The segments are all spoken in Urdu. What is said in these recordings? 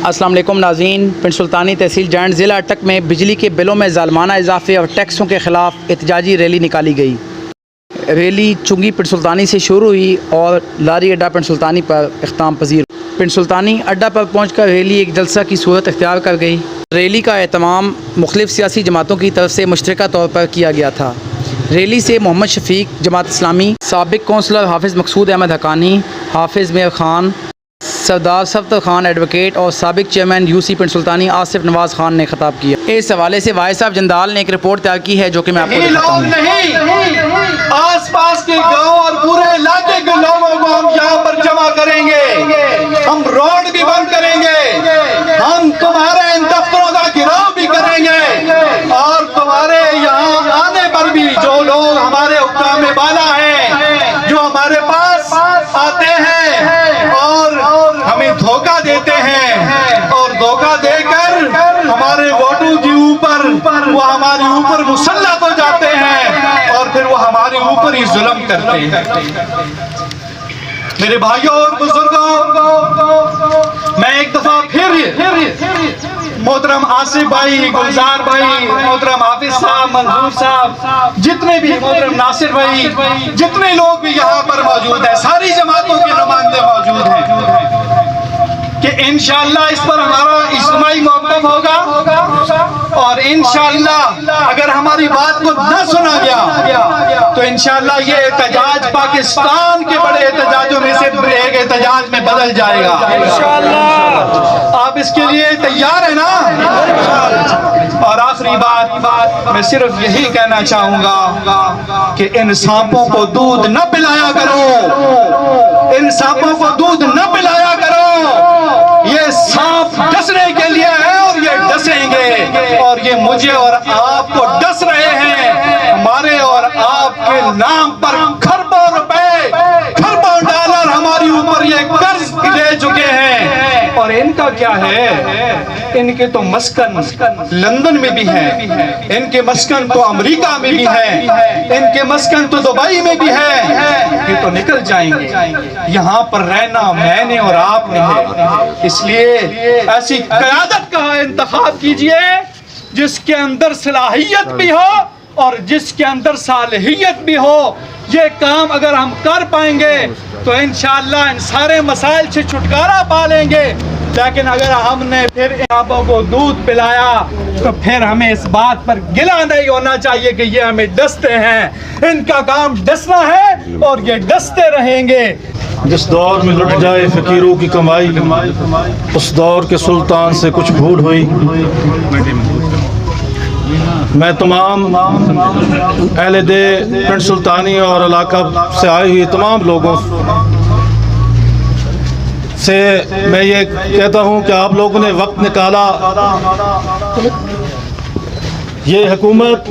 السلام علیکم ناظرین، پنڈ سلطانی تحصیل جینڈ ضلع اٹک میں بجلی کے بلوں میں ظالمانہ اضافے اور ٹیکسوں کے خلاف احتجاجی ریلی نکالی گئی۔ ریلی چنگی پنڈ سلطانی سے شروع ہوئی اور لاری اڈا پنڈ سلطانی پر اختتام پذیر۔ پنڈ سلطانی اڈا پر پہنچ کر ریلی ایک جلسہ کی صورت اختیار کر گئی۔ ریلی کا اہتمام مختلف سیاسی جماعتوں کی طرف سے مشترکہ طور پر کیا گیا تھا۔ ریلی سے محمد شفیق جماعت اسلامی، سابق کونسلر حافظ مقصود احمد حقانی، حافظ میر خان، سردار صفدر خان ایڈوکیٹ اور سابق چیئرمین یو سی پنڈ سلطانی آصف نواز خان نے خطاب کیا۔ اس حوالے سے واحد صاحب جندال نے ایک رپورٹ تیار کی ہے جو کہ میں آپ کو دکھاتا ہوں۔ نہیں، آس پاس کے گاؤں اور پورے علاقے کے لوگوں کو ہم یہاں پر جمع کریں گے، ہم روڈ بھی بند کریں گے، ہم تمہارے ان دفتروں کا گھیراؤ بھی کریں گے اور تمہارے یہاں آنے پر بھی جو لوگ ہمارے حکام بالا ہیں، جو ہمارے پاس آتے ہیں اور ہمیں دھوکہ دیتے ہیں اور دھوکہ دے کر ہمارے ووٹوں کے اوپر وہ ہمارے اوپر مسلط ہو جاتے ہیں اور پھر وہ ہمارے اوپر ہی ظلم کرتے ہیں۔ میرے بھائیوں اور بزرگوں، میں ایک دفعہ پھر محترم آصف بھائی، گلزار بھائی، محترم حافظ صاحب، منظور صاحب، جتنے بھی محترم ناصر بھائی، جتنے لوگ بھی یہاں پر موجود ہیں، ساری جماعتوں کے نمائندے موجود ہیں کہ انشاءاللہ اس پر ہمارا اجتماعی موقف ہوگا اور انشاءاللہ اگر ہماری بات کو نہ سنا گیا تو انشاءاللہ یہ احتجاج پاکستان کے بڑے احتجاجوں میں سے ایک احتجاج میں بدل جائے گا انشاءاللہ۔ آپ اس کے لیے تیار ہیں نا؟ اور آخری بات میں صرف یہی کہنا چاہوں گا کہ ان سانپوں کو دودھ نہ پلایا کرو، ان سانپوں کو دودھ نہ پلایا کرو، یہ سانپ ڈسنے کے لیے ہے اور یہ ڈسیں گے اور یہ مجھے اور آپ کو ڈس رہے ہیں۔ ہمارے اور آپ کے نام پر کھربوں روپے، کھربوں ڈالر ہماری اوپر یہ قرض لے چکے ہیں اور ان کا کیا ہے؟ ان کے تو مسکن لندن میں بھی ہیں، ان کے مسکن تو امریکہ میں بھی ہیں، ان کے مسکن تو دبئی میں بھی ہیں۔ یہ تو نکل جائیں گے، یہاں پر رہنا میں نے اور آپ نے ہے۔ اس لیے ایسی قیادت کا انتخاب کیجئے جس کے اندر صلاحیت بھی ہو اور جس کے اندر صالحیت بھی ہو۔ یہ کام اگر ہم کر پائیں گے تو انشاءاللہ ان سارے مسائل سے چھٹکارا پا لیں گے، لیکن اگر ہم نے پھر ان سانپوں کو دودھ پلایا تو پھر ہمیں اس بات پر گلہ نہیں ہونا چاہیے کہ یہ ہمیں ڈستے ہیں۔ ان کا کام ڈسنا ہے اور یہ ڈستے رہیں گے۔ جس دور میں لٹ جائے فقیروں کی کمائی، اس دور کے سلطان سے کچھ بھول ہوئی۔ میں تمام اہل دے پنڈ سلطانی اور علاقہ سے آئے ہوئے تمام لوگوں سے میں یہ کہتا ہوں کہ آپ لوگوں نے وقت نکالا۔ یہ حکومت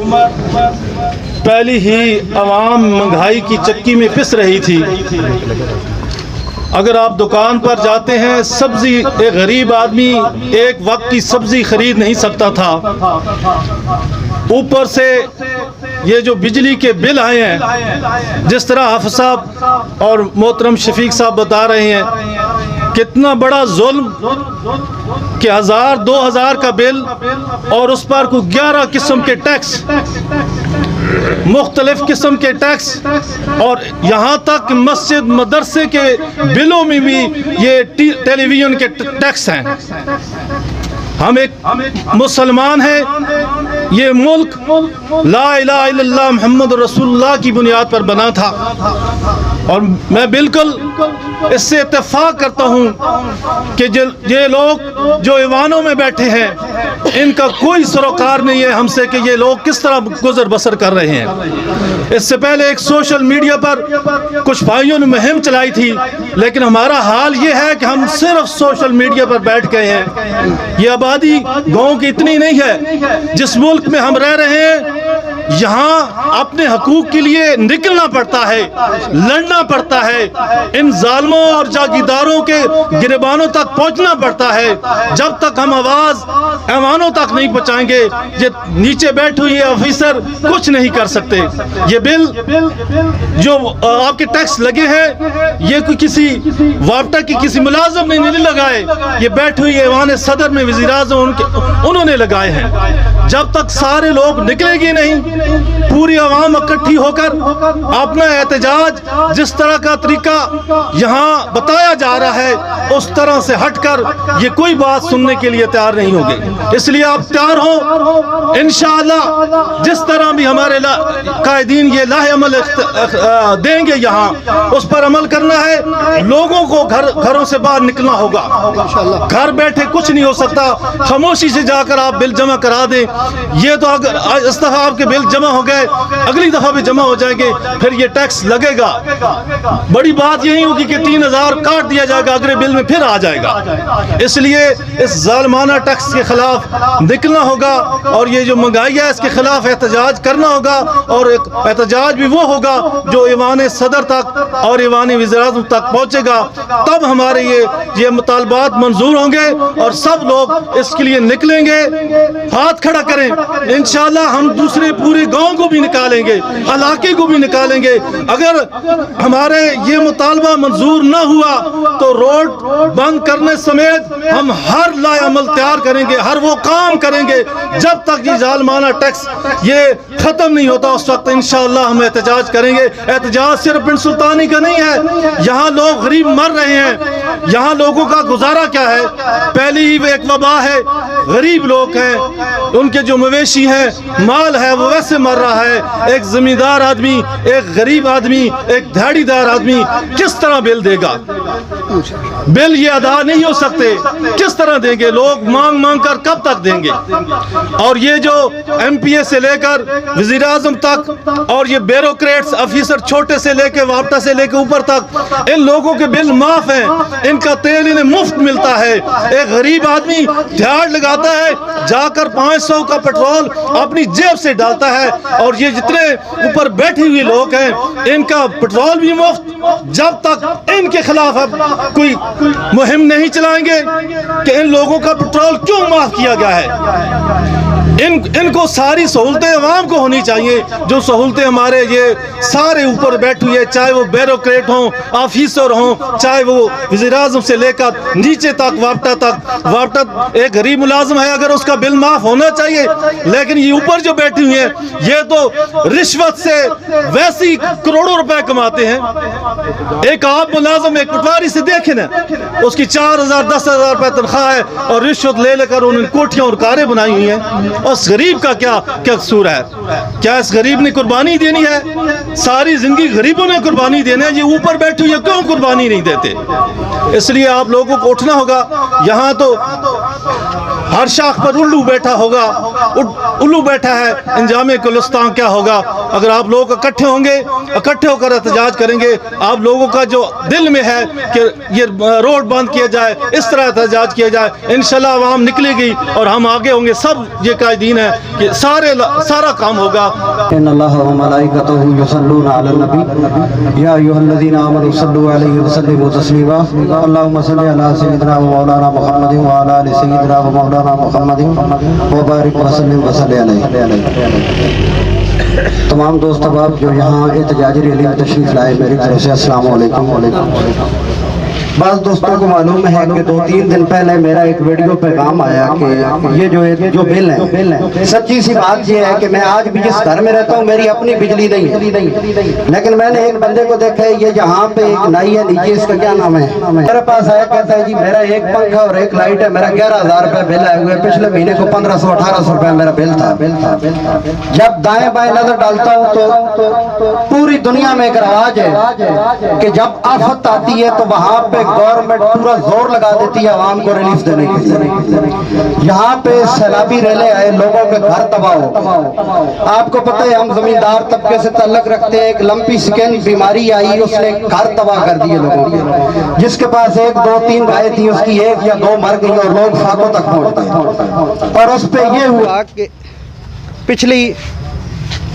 پہلی ہی عوام مہنگائی کی چکی میں پس رہی تھی۔ اگر آپ دکان پر جاتے ہیں، سبزی ایک غریب آدمی ایک وقت کی سبزی خرید نہیں سکتا تھا، اوپر سے یہ جو بجلی کے بل آئے ہیں، جس طرح حافظ صاحب اور محترم شفیق صاحب بتا رہے ہیں، کتنا بڑا ظلم کہ 1000-2000 کا بل اور اس پر کو 11 قسم کے ٹیکس، مختلف قسم کے ٹیکس، اور یہاں تک مسجد مدرسے کے بلوں میں بھی یہ ٹیلی ویژن کے ٹیکس ہیں۔ ہم ایک مسلمان ہیں، یہ ملک لا الہ الا اللہ محمد رسول اللہ کی بنیاد پر بنا تھا اور میں بالکل اس سے اتفاق کرتا ہوں کہ یہ لوگ جو ایوانوں میں بیٹھے ہیں، ان کا کوئی سروکار نہیں ہے ہم سے کہ یہ لوگ کس طرح گزر بسر کر رہے ہیں۔ اس سے پہلے ایک سوشل میڈیا پر کچھ بھائیوں نے مہم چلائی تھی، لیکن ہمارا حال یہ ہے کہ ہم صرف سوشل میڈیا پر بیٹھ گئے ہیں۔ یہ آبادی گاؤں کی اتنی نہیں ہے۔ جس ملک میں ہم رہ رہے ہیں یہاں اپنے حقوق کے لیے نکلنا پڑتا ہے، لڑنا پڑتا ہے، ان ظالموں اور جاگیرداروں کے گریبانوں تک پہنچنا پڑتا ہے۔ جب تک ہم آواز ایوانوں تک نہیں پہنچائیں گے، یہ نیچے بیٹھے ہوئے آفیسر کچھ نہیں کر سکتے۔ یہ بل جو آپ کے ٹیکس لگے ہیں، یہ کوئی کسی وابٹا کی کسی ملازم نے نہیں لگائے، یہ بیٹھے ہوئے ایوان صدر میں وزیر اعظم انہوں نے لگائے ہیں۔ جب تک سارے لوگ نکلیں گے نہیں، پوری عوام اکٹھی ہو کر اپنا احتجاج جس طرح کا طریقہ یہاں بتایا جا رہا ہے اس طرح سے ہٹ کر یہ کوئی بات سننے کے لیے تیار نہیں ہوگے۔ اس لیے آپ تیار ہوں، انشاءاللہ جس طرح بھی ہمارے قائدین یہ لاہ عمل دیں گے یہاں، اس پر عمل کرنا ہے۔ لوگوں کو گھروں سے باہر نکلنا ہوگا، گھر بیٹھے کچھ نہیں ہو سکتا۔ خاموشی سے جا کر آپ بل جمع کرا دیں، یہ تو اگر اس دفعہ آپ کے بل جمع ہو گئے، اگلی دفعہ بھی جمع ہو جائیں گے، پھر یہ ٹیکس لگے گا۔ بڑی بات یہی ہوگی کہ 3000 کاٹ دیا جائے گا، اگلے بل میں پھر آ جائے گا۔ اس لیے اس ظالمانہ ٹیکس کے خلاف نکلنا ہوگا، اور یہ جو مہنگائی ہے اس کے خلاف احتجاج کرنا ہوگا، اور ایک احتجاج بھی وہ ہوگا جو ایوان صدر تک اور ایوان وزیر اعظم تک پہنچے گا۔ تب ہمارے یہ مطالبات منظور ہوں گے اور سب لوگ اس کے لیے نکلیں گے۔ ہاتھ کھڑا کریں، انشاءاللہ ہم دوسرے پورے گاؤں کو بھی نکالیں گے، علاقے کو بھی نکالیں گے۔ اگر ہمارے یہ مطالبہ منظور نہ ہوا تو روڈ بند کرنے سمیت ہم ہر لائے عمل تیار کریں گے، ہر وہ کام کریں گے جب تک یہ ظالمانہ ٹیکس یہ ختم نہیں ہوتا۔ اس وقت انشاءاللہ ہم احتجاج کریں گے۔ احتجاج صرف بن سلطانی کا نہیں ہے، یہاں لوگ غریب مر رہے ہیں، یہاں لوگوں کا گزارا کیا ہے؟ پہلی ہی ایک وبا ہے، غریب لوگ ہیں، ان کے جو مویشی ہیں، مال ہے، وہ ویسے مر رہا ہے۔ ایک زمیندار آدمی، ایک غریب آدمی، ایک دھاڑی دار آدمی کس طرح بل دے گا؟ بل یہ ادا نہیں ہو سکتے، کس طرح دیں گے؟ لوگ مانگ مانگ کر کب تک دیں گے؟ اور یہ جو ایم پی اے سے لے کر وزیر اعظم تک، اور یہ بیوروکریٹس افیسر چھوٹے سے لے کے وابٹا سے لے کے اوپر تک، ان لوگوں کے بل معاف ہیں، ان کا تیل انہیں مفت ملتا ہے۔ ایک غریب آدمی دھاڑ لگاتا ہے، جا کر 500 کا پیٹرول اپنی جیب سے ڈالتا ہے، اور یہ جتنے اوپر بیٹھے ہوئے لوگ ہیں ان کا پیٹرول بھی مفت۔ جب تک ان کے خلاف اب کوئی مہم نہیں چلائیں گے کہ ان لوگوں کا پیٹرول کیوں معاف کیا گیا ہے، ان کو ساری سہولتیں عوام کو ہونی چاہیے، جو سہولتیں ہمارے یہ سارے اوپر بیٹھے ہوئے، چاہے وہ بیوروکریٹ ہوں، آفیسر ہوں، چاہے وہ وزیر اعظم سے لے کر نیچے تک وابٹا تک۔ وابٹا ایک غریب ملازم ہے، اگر اس کا بل معاف ہونا چاہیے، لیکن یہ اوپر جو بیٹھی ہوئی ہیں یہ تو رشوت سے ویسی کروڑوں روپے کماتے ہیں۔ ایک آپ ملازم ایک پٹواری سے دیکھیں نا، اس کی 4000 10,000 روپے تنخواہ ہے، اور رشوت لے لے کر انہوں نے کوٹھیاں اور کاریں بنائی ہوئی ہیں۔ اس غریب کا کیا قصور ہے؟ کیا اس غریب نے قربانی دینی ہے؟ ساری زندگی غریبوں نے قربانی دینا ہے، یہ اوپر بیٹھے ہوئے کیوں قربانی نہیں دیتے؟ اس لیے آپ لوگوں کو اٹھنا ہوگا۔ یہاں تو ہر شاخ پر الو بیٹھا ہوگا، الو بیٹھا ہے، انجام گلستان کیا ہوگا؟ اگر آپ لوگ اکٹھے ہوں گے، اکٹھے ہو کر احتجاج کریں گے، آپ لوگوں کا جو دل میں ہے کہ یہ روڈ بند کیا جائے، اس طرح احتجاج کیا جائے، انشاءاللہ عوام نکلے گی اور ہم آگے ہوں گے۔ سب یہ قائدین ہے کہ سارا کام ہوگا۔ ان اللہ و ملائکتہ یصلون علی النبی یا ایھا الذین آمنوا صلوا علیہ وسلموا تسلیما اللهم صل علی سیدنا و مولانا محمد و علی آل سیدنا و مولانا محمد و بارک وسلم وصلی علیہ۔ تمام دوست احباب جو یہاں احتجاجی ریلی میں تشریف لائے، میری طرف سے السلام علیکم۔ بعض دوستوں کو معلوم ہے کہ 2-3 دن پہلے میرا ایک ویڈیو پیغام آیا کہ یہ جو بل ہے، سچی سی بات یہ ہے کہ میں آج بھی جس گھر میں رہتا ہوں میری اپنی بجلی نہیں ہے، لیکن میں نے ایک بندے کو دیکھا ہے، یہ جہاں پہ ایک نائی ہے نیچے، اس کا کیا نام ہے، میرے پاس آیا، کہتا ہے جی میرا ایک پنکھا اور ایک لائٹ ہے، میرا 11,000 روپے بل آئے ہوئے، پچھلے مہینے کو 1500-1800 روپے میرا بل تھا۔ جب دائیں بائیں نظر ڈالتا ہوں تو پوری دنیا میں ایک رواج ہے کہ جب آفت آتی ہے تو وہاں پہ گورنمنٹ پورا زور لگا دیتی ہے عوام کو ریلیف دینے کے لیے۔ یہاں پہ سیلابی ریلے آئے، لوگوں کے گھر تباہ ہو۔ آپ کو پتہ ہے ہم زمیندار طبقے سے تعلق رکھتے ہیں، ایک لمپی سکن بیماری آئی، اس نے گھر تباہ کر دیے لوگوں کے۔ جس کے پاس 1 2 3 گائے تھی، اس کی 1 یا 2 مر گئی اور لوگ فاتوں تک پہنچ گئے۔ اور اس پہ یہ ہوا کہ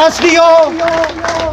SDO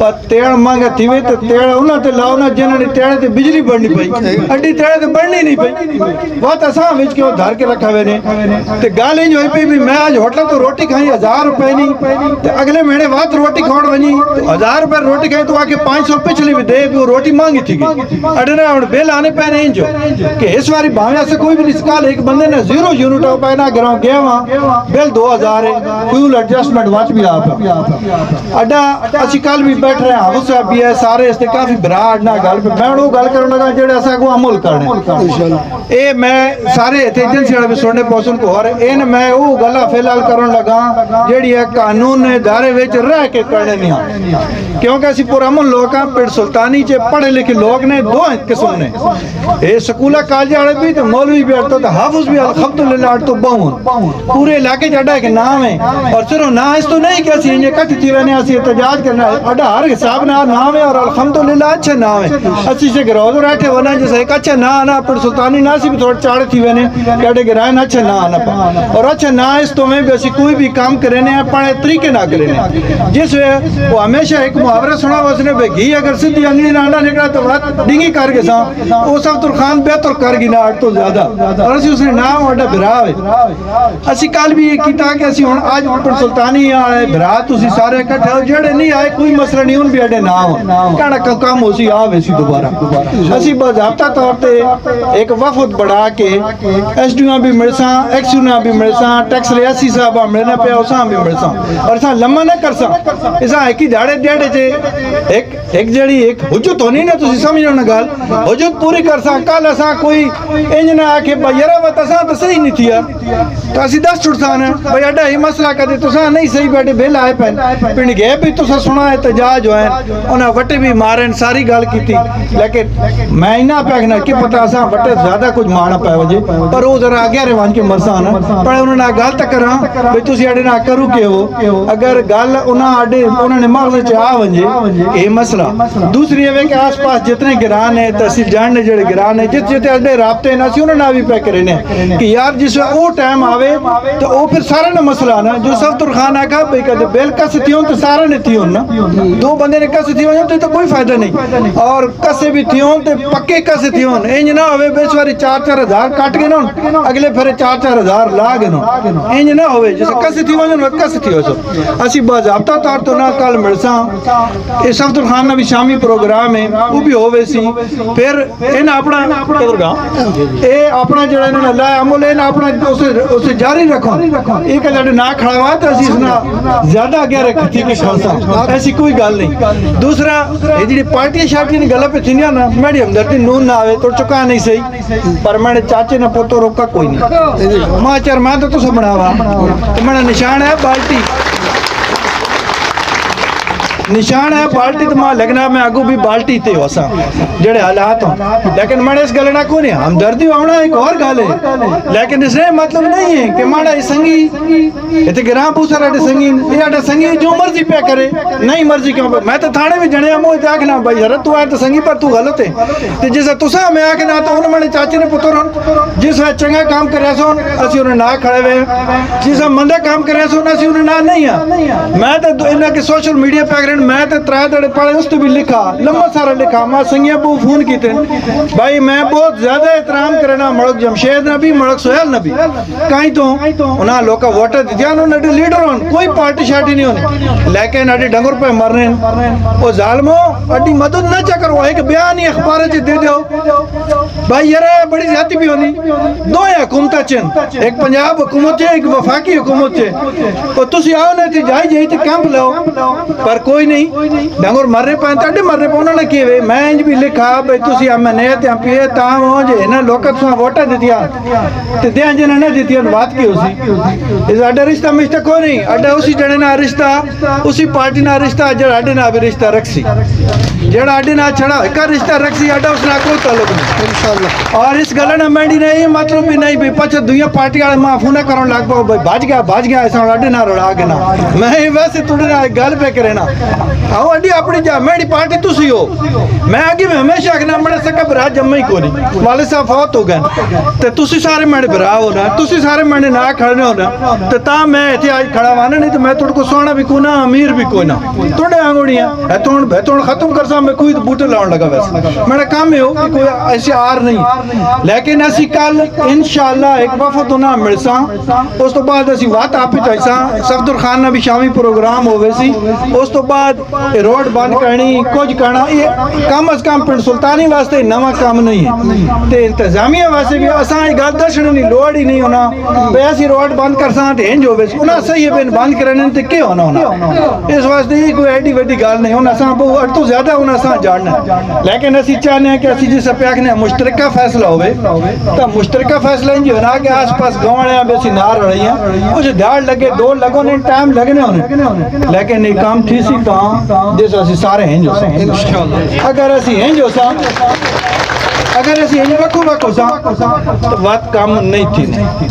پر تیڑ مانگا تھیوے تو تیڑ انہاں تے لاؤ نا جنہاں نے تیڑ تے بجلی بڑھنی پئی اڈی تیڑ تے بڑھنی نہیں پئی بہت آسان وچ کیوں دھار کے رکھا ہوئے نے تے گال انج ہوئی پئی بھی میں آج ہوٹل تو روٹی کھائی 1000 روپے نہیں تے اگلے مہینے بعد روٹی کھاؤن ونی 1000 روپے روٹی کھائی تو آکے 500 پچھلی بھی دے وہ روٹی مانگی تھی گئی اڈنا اور بل آنے پہ نہیں جو کہ اس واری بھاویں سے کوئی بھی نہیں سکال ایک بندے نے 0 یونٹ ہو پائے نہ گراؤں گیا وہاں بل 2000 ہے فیول ایڈجسٹمنٹ واچ بھی آپ اڈا اسی کل بھی بیٹھ رہے ہیں حافظ صاحب بھی ہے سارے اس نے کافی براڈ نہ گل پہ میں وہ گل کرنے لگا جڑے ایسا کو عمل کرنے اے میں سارے ایجنسی والے بھی سننے پہنچن کو ہر ان میں وہ گلا فی الحال کرنے لگا جڑی ہے قانون نے دائرے وچ رہ کے کرنے نہیں کیونکہ اسی پورا امن لوگ ہیں پنڈ سلطانی چے پڑھے لکھے لوگ نے دو قسم نے اے سکولہ کالج والے بھی تو مولوی بھی اٹھتا تو حافظ بھی الحمدللہ اٹھتا بہون پورے علاقے جڑا ایک نام ہے اور صرف نہ اس تو نہیں کہ اسی انجھے کٹھ تھی رہنے اسی احتجاج کرنا اڈا ہر حساب نہ نام ہے اور الحمدللہ اچھا نام ہے اسی سے گروز رہتے ہونا جیسے ایک اچھا نہ آنا پنڈ سلطانی نہ سی بھی تھوڑا چاڑے تھی وینے کہ اڈے گرائن اچھا نہ آنا پا اور اچھا نہ اس تو میں بھی اسی کوئی بھی کام کرنے ہیں پڑھے طریقے نہ کرنے جس وہ ہمیشہ ایک محاورہ سنا اس نے بے گھی اگر سدھی انگلی نہ آنا نکلا تو بات ڈنگی کر کے ساں وہ سب ترخان بہتر کر گی نہ آٹھ تو زیادہ اور اسی اس نے نام اڈا بھراو ہے اسی کال بھی یہ کیتا کہ اسی آج پنڈ سلطانی آئے بھرا تو اسی سارے اکٹھے ہو جڑے نہیں آئے کوئی مسئلہ نہیں ان بھی اڈے نہ ہو کہنا کام ہو سی آوے سی دوبارہ اسی باضابطہ طور تے ایک وفد بڑھا کے ایس ڈیوں بھی ملساں ایکسیوں بھی ملساں ٹیکس ریاسی صاحب ملنا پہ اساں بھی ملساں اور اساں لمحہ نہ کرساں اساں ایک ہی دھاڑے دیڑے چے ایک جڑی ایک حجت ہونی نا تسی سمجھو نا گل حجت پوری کرساں کل اساں کوئی انج نہ آکھے بھائی یارا وت اساں تو صحیح نہیں تھیا تو اسی دس چھڑساں نا بھائی اڈا ہی مسئلہ کدے تساں نہیں صحیح بیٹھے بل آئے پین پنڈ گئے بھی تساں سنا احتجاج ہوئے انہاں وٹے بھی مارن ساری گل کیتی لیکن میں نہ پہنا کہ پتہ اساں وٹے زیادہ کچھ مارنا پے وجے پر وہ ذرا آگے روان کے مرساں نا پر انہوں نے گل تک کراں بھئی تسی اڈے نہ کرو کہ ہو اگر گل انہوں نے مغز چ آ ونجے اے مسئلہ دوسری ہے کہ آس پاس جتنے گران ہیں تحصیل جان نے جڑے گران ہیں جتے اڈے رابطے نا سی انہوں نے بھی پہ کرے نے کہ یار جس وہ ٹائم آوے تو وہ پھر سارا نہ مسئلہ نا جو سب ترخان آکھا بھئی کدے بیل کس تھیون تو سارا نے تھیون نا دو بندے نے کس تھیون تو کوئی فائدہ نہیں اور کسے بھی تھیون تے پکے کس تھیون انج نہ ہوئے بیس واری 4-4 ہزار کٹ گئے نا اگلے پھر 4-4 ہزار لا گئے نا انج نہ ہوئے جیسے کس تھیون کس تھیون سو اسی باضابطہ طور تو نہ کل ملساں اس ہفتہ خان نہ بھی شامی پروگرام ہے وہ بھی ہوئے سی پھر ان اپنا اے اپنا جڑا انہوں نے لائے عمل ہے اپنا اسے جاری رکھو ایک جڑے نہ کھڑا ہوا تو اسی اسنا زیادہ آگے رکھی تھی کہ خالصہ ایسی کوئی گل نہیں دوسرا یہ جڑی پارٹی شارٹی نے گلہ پہ تھینیا نا میڈی ہمدردی نون نہ آوے تو چکا نہیں صحیح پر میں نے چاچے نے پوتو روکا کوئی نہیں ماں چار ماں تو سب بناوا تو میں نے نشان ہے بالٹی نشان ہے بالٹی تو ماں لگنا میں آگو بھی بالٹی تے ہو سا جڑے حالات ہوں لیکن میں نے اس گلنا کو نہیں ہمدردی ہونا ایک اور گل ہے لیکن اس نے مطلب نہیں ہے کہ ماڑا سنگی اتنے گراں پوچھا رہے سنگی یہ سنگی جو مرضی پہ کرے نہیں مرضی کیوں میں تو تھانے بھی جنے مو آکھنا بھائی حضرت تو آئے تو سنگی پر تو غلط ہے تو جیسا تسا میں آکھنا تو انہوں نے چاچے نے پتر ہوں جس وقت چنگا کام کرے سو اسی انہیں نہ کھڑے ہوئے جس وقت مندہ کام کرے سو اسی انہیں نہ نہیں ہے میں تو انہوں کے سوشل میڈیا پہ میں تے ترائے دڑے پڑھے اس تو بھی لکھا لمبا سارا لکھا میں سنگیا بو فون کیتے بھائی میں بہت زیادہ احترام کرنا مڑک جمشید نبی مڑک سہیل نبی کہیں تو انہاں لوکا ووٹر دیتیا انہوں نے لیڈر ہون کوئی پارٹی شارٹی نہیں ہونے لیکن اڈی ڈنگر پہ مرنے وہ ظالموں اڈی مدد نہ چکر وہ ایک بیان ہی اخبار چ دے دیو بھائی یار بڑی زیادتی بھی ہونی دو حکومتاں چن ایک پنجاب حکومت ہے ایک وفاقی حکومت ہے تو تسی آؤ نہ تھی جائی جائی تے کیمپ لو پر کوئی نہیں ڈنگر مرنے پائیں تو اڈے مرنے پہ انہوں نے کیے میں انج بھی لکھا بھئی تسی ہمیں نیت ہیں پیے تاں ہوں جے انہیں لوکت سوہاں ووٹا دیتیا تے دیاں جنہیں نہ دیتیا بات کی اسی اس اڈا رشتہ مشتہ کوئی نہیں اڈا اسی جڑے نہ رشتہ اسی پارٹی نہ رشتہ جڑا اڈے نہ بھی رشتہ رکھ سی جڑا اڈے نہ چھڑا کر رشتہ رکھسی اڈا اس نہ کوئی تعلق نہیں انشاءاللہ. اور اس گل نہ مینڈی نے یہ مطلب بھی نہیں بھی پچھے دویا پارٹی والے معافو نہ کرن لگ پاؤ بھائی بھاج گیا ایسا اڈے نہ رڑا کے نہ میں ویسے تھوڑے نہ گل پہ کرے نا آؤ اڈی اپنی جا میری پارٹی تسی ہو میں اگے میں ہمیشہ آخنا میرا سکا برا جمع ہی کوئی والد صاحب فوت ہو گئے تے تسی سارے میرے برا ہونا تسی سارے میرے نہ کھڑنے ہونا تے تا میں ایتھے آج کھڑا وانا نہیں تو میں تھوڑے کو سونا بھی کوئی نہ امیر بھی کوئی نہ تھوڑے آنگوڑیاں بیتون ختم کر سا میں کوئی بوٹے لاؤن لگا ویسے میرا کام ہے ہو کہ کوئی ایسی آر نہیں لیکن اسی کل انشاءاللہ ایک وفد نہ مل سا اس تو بعد اسی وات آپ چاہیسا صفدر خان نہ بھی شامی پروگرام ہوئے سی اس تو بعد روڈ بند کرنی کچھ کرنا یہ کم از کم پنڈ سلطانی واسطے نواں کام نہیں ہے تے انتظامیہ واسطے بھی اساں یہ گل دسنے دی لوڑ ہی نہیں ہونا بے اسی روڈ بند کر سا تے انج ہوے انہاں صحیح بن بند کرنے تے کی ہونا اس واسطے یہ کوئی ایڈی وڈی گل نہیں ہونا اساں بہت تو زیادہ ہونا اساں جاننا لیکن اسی چاہنے ہیں کہ اسی جس پہ آکھنے مشترکہ فیصلہ ہوئے تو مشترکہ فیصلہ انج ہونا کہ آس پاس گاؤں والے بے سی نار رہی ہیں کچھ دیڑ لگے دو لگوں نے ٹائم لگنے ہونے لیکن یہ کام تھی سی کہاں جیسے اسی سارے ہیں جو سا اگر اسی ہیں جو سا اگر اسی ہیں وقو سا تو بات کام نہیں تھی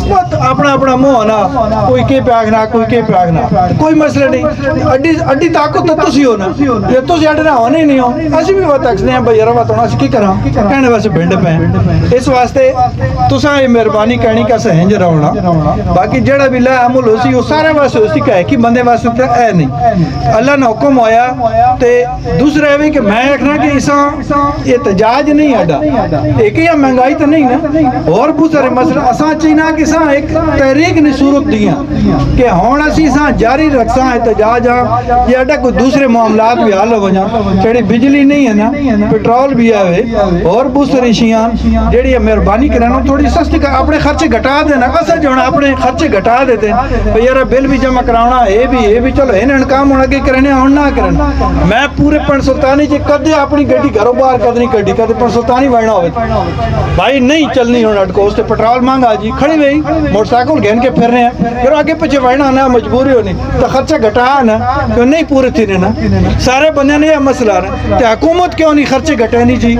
بات اپنا اپنا منہ ہونا کوئی کے پہ آگنا کوئی کے پہ آگنا کوئی مسئلہ نہیں اڈی طاقت تو تسی ہونا یہ تسی اڈنا ہونے ہی نہیں ہو اسی بھی بات اکسنے ہیں بھئی یرہ بات ہونا اسی کی کرا کہنے واسے بھنڈ پہ ہیں اس واسطے تساں یہ مہربانی کہنی کا سہنج رہونا باقی جڑا بھی لائے عمل ہو سی وہ سارے واسے ہو سی کہے کہ بندے واسے تے اے نہیں اللہ نے حکم ہویا تے دوسرے ہے کہ میں اکھنا کہ اساں احتجاج نہیں اڈا ایک ہی مہنگائی تو نہیں نا اور بہت سارے مسئلہ اساں چاہینا کہ اساں ایک تحریک نے صورت دیا کہ ہون اسی اساں جاری رکھساں احتجاج یہ اڈا کوئی دوسرے معاملات بھی حل ہو جائیں جڑی بجلی نہیں ہے نا پیٹرول بھی آوے اور بہت ساری شیاں جڑی مہربانی کرانا تھوڑی سستی کا اپنے خرچے گھٹا دینا اصل جو اپنے خرچے گھٹا دیتے ہیں یار بل بھی جمع کرانا یہ بھی چلو انہوں کام ہونا کہ کرنے ہون نہ کرنا میں پورے پنڈ سلطانی چ کدے اپنی گڈی گھروں باہر کدی نہیں کڈی کدے پنڈ سلطانی وڑنا ہوئے بھائی نہیں چلنی ہونا اٹکو اس تے پٹرول مانگا جی کھڑی ہوئی موٹر سائیکل گھن کے پھر رہے ہیں پھر آگے پیچھے وڑنا نا مجبوری ہونی تو خرچہ گھٹا نا کہ نہیں پورے تھی نا سارے بندے نے یہ مسئلہ رہا تے حکومت کیوں نہیں خرچے گھٹے نہیں جی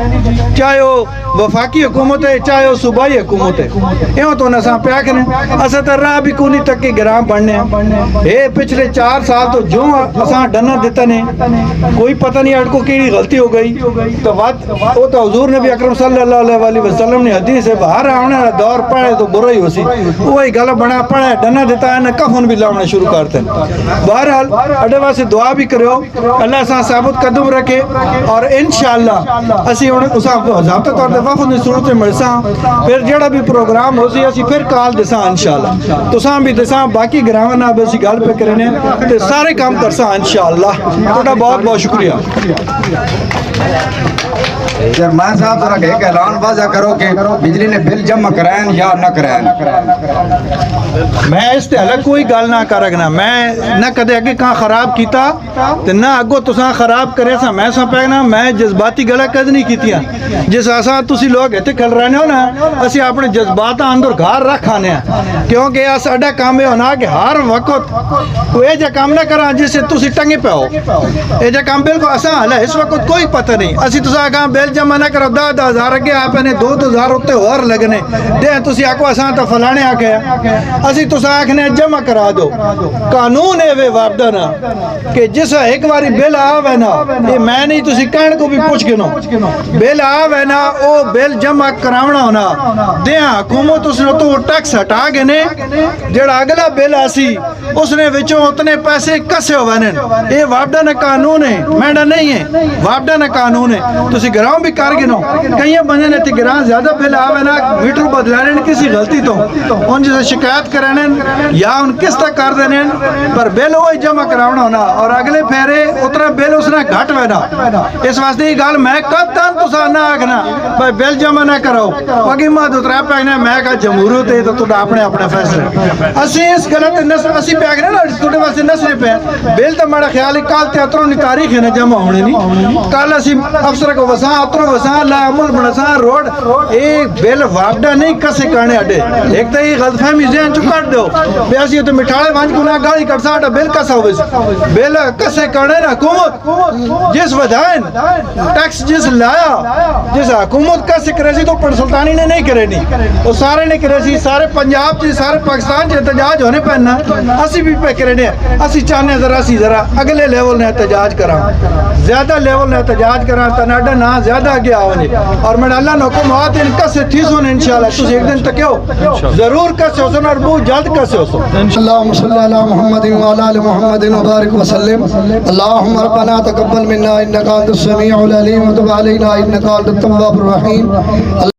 چاہے وہ وفاقی حکومت ہے چاہے وہ صوبائی حکومت ہے ایوں تو نساں پہ آکھنے اسا تر راہ بھی کونی تک کے گرام بڑھنے ہیں اے پچھلے 4 سال تو جو اساں ڈنا دیتا نے کوئی پتہ نہیں اٹکو کیڑی غلطی ہو گئی تو بات وہ تو حضور نبی اکرم صلی اللہ علیہ وسلم نے حدیث ہے باہر آنے دور پڑے تو برا ہی ہو سی وہی گلا بنا پڑے ڈنا دیتا ہے نا کفن بھی لاؤنا شروع کرتے ہیں بہرحال اڈے واسے دعا بھی کریو اللہ سا ثابت قدم رکھے اور انشاءاللہ اسی اساں ضابطہ طور تے وفد دی صورت میں ملساں پھر جڑا بھی پروگرام ہو سی اسی پھر کال دساں انشاءاللہ تساں بھی دساں باقی گراواں نال بھی اسی گل پہ کرنے تے سارے کام کرساں انشاءاللہ تہاڈا بہت بہت شکریہ چیئرمین صاحب ذرا ایک اعلان واضح کرو کہ بجلی نے بل جمع کرائیں یا نہ کرائیں میں اس تے الگ کوئی گل نہ کر رکھنا میں نہ کدے اگے کہاں خراب کیتا تے نہ اگو تساں خراب کرے سا میں سا پیگنا میں جذباتی گلا کد نہیں کیتیاں جس آساں تسی لوگ ایتھے کھل رہنے ہو نا اسی اپنے جذبات اندر گھر رکھانے ہیں کیونکہ اس اڈا کام ہے ہونا کہ ہر وقت کوئی ایجا کام نہ کراں جس سے تسی ٹنگے پہ ہو ایجا کام بالکل آسان حل ہے اس وقت کوئی پتہ نہیں اسی تساں کہاں بل جمع نہ کرو 10,000 اگے آپ نے 2,000 ہوتے اور لگنے دے تسی آکو آسان تو فلانے آ گیا اسی تساں آکھنے جمع کرا دو قانون ہے وے وابدہ نا کہ جس ایک باری بل آوے نا یہ میں نہیں تسی کہن کو بھی پوچھ گنو بل آوے نا او بل جمع کراونا ہونا دیاں حکومت اس نے تو ٹیکس ہٹا گنے جڑا اگلا بل آسی اس نے وچوں اتنے پیسے کسے ہوئے یہ وابدہ نا قانون ہے میڈا نہیں ہے وابدہ نا قانون ہے تسی گراؤں بھی کر گنو کہیں بندے نے تی گراؤں زیادہ بل آوے نا میٹر بدلانے کسی غلطی تو ان جسے شکایت کرنے یا ان کس تک کر دینے پر بل ہوئی جمع کراؤنا ہونا اور اگلے پھیرے اتنا بل اس نے گھٹ وینا اس واسطے یہ گال میں کب تن تو سا نہ آگنا بھائی بل جمع نہ کرو وگی ماں اترا پیگنا میں کہا جمہوریت ہے تو تو اپنے اپنے فیصلے اسی اس غلط نسل اسی پیگنا نا توڑے واسطے نسل پہ بل تو میرا خیال ہے کال تیاتروں نے تاریخ ہے نا جمع ہونے نہیں کال اسی افسر کو وساں اترو وسان لا عمل بنسان روڈ ایک بیل وابڈا نہیں کسے کرنے اڈے ایک تو یہ غلط فہمی ذہن چکا دو بیاسی تو مٹھاڑے وانج کو نہ گاڑی کٹ ساٹا بیل کسا ہوئے بیل کسے کرنے نا حکومت جس ودائن ٹیکس جس لایا جس حکومت کسے کرے سی تو پنڈ سلطانی نے نہیں کرے نہیں وہ سارے نے کرے سی سارے پنجاب جی سارے پاکستان جی احتجاج ہونے پہننا اسی بھی پہ کرے نہیں اسی چاہنے ذرا اگلے لیول نے احتجاج کرا زیادہ لیول نے احتجاج کرا تناڈا نہ زیادہ آگے آونے اور میں اللہ نے حکم آت ان کسے تھیسون انشاءاللہ تو ایک دن تک ہو ضرور کسے ہوسن اور بہت جلد کسے ہوسن اللہم صلی علی محمد وعلی آل محمد وبارک وسلم اللہم ربنا تقبل منا انکا انت السمیع العلیم وتب علینا انکا انت التواب الرحیم